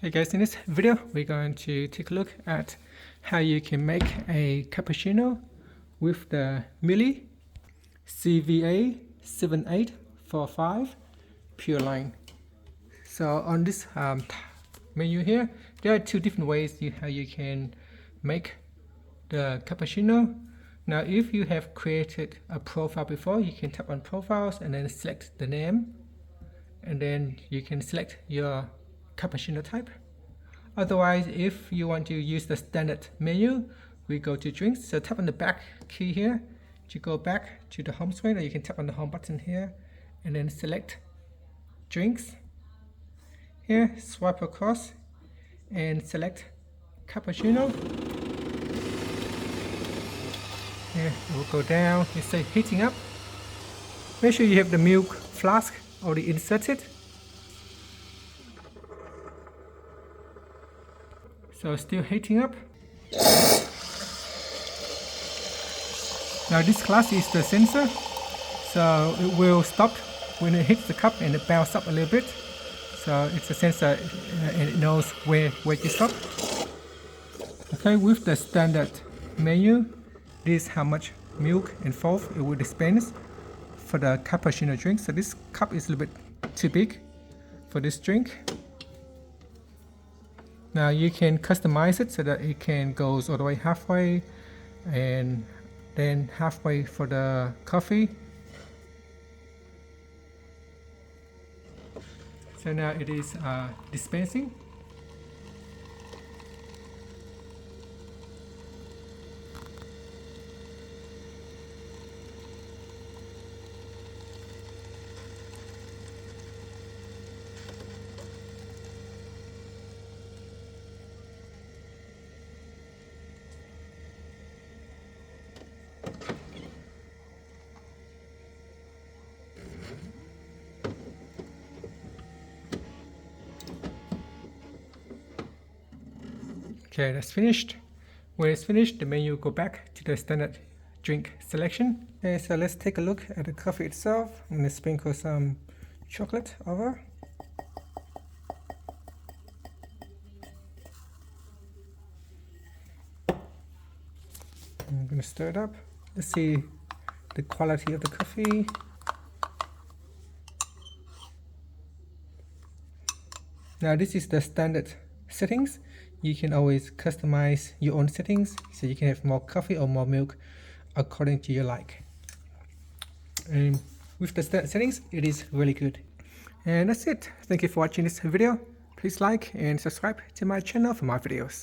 Hey guys, in this video we're going to take a look at how you can make a cappuccino with the Miele CVA 7845 pure line. So on this menu here, there are two different ways how you can make the cappuccino. Now if you have created a profile before, you can tap on profiles and then select the name, and then you can select your cappuccino type. Otherwise, if you want to use the standard menu, we go to drinks. So tap on the back key here to go back to the home screen, or you can tap on the home button here and then select drinks. Here, swipe across and select cappuccino. Here, it will go down. You say heating up. Make sure you have the milk flask already inserted. So still heating up. Now this class is the sensor, so it will stop when it hits the cup and it bounces up a little bit. So it's a sensor and it knows where to stop. Okay, with the standard menu, this is how much milk and froth it will dispense for the cappuccino drink. So this cup is a little bit too big for this drink. Now you can customize it so that it can go all the way halfway and then halfway for the coffee. So now it is dispensing. Okay, that's finished. When it's finished, the menu will go back to the standard drink selection. Okay, so let's take a look at the coffee itself. I'm going to sprinkle some chocolate over. I'm going to stir it up. Let's see the quality of the coffee. Now this is the standard settings. You can always customize your own settings, so you can have more coffee or more milk according to your like. And with the standard settings, it is really good. And that's it. Thank you for watching this video. Please like and subscribe to my channel for more videos.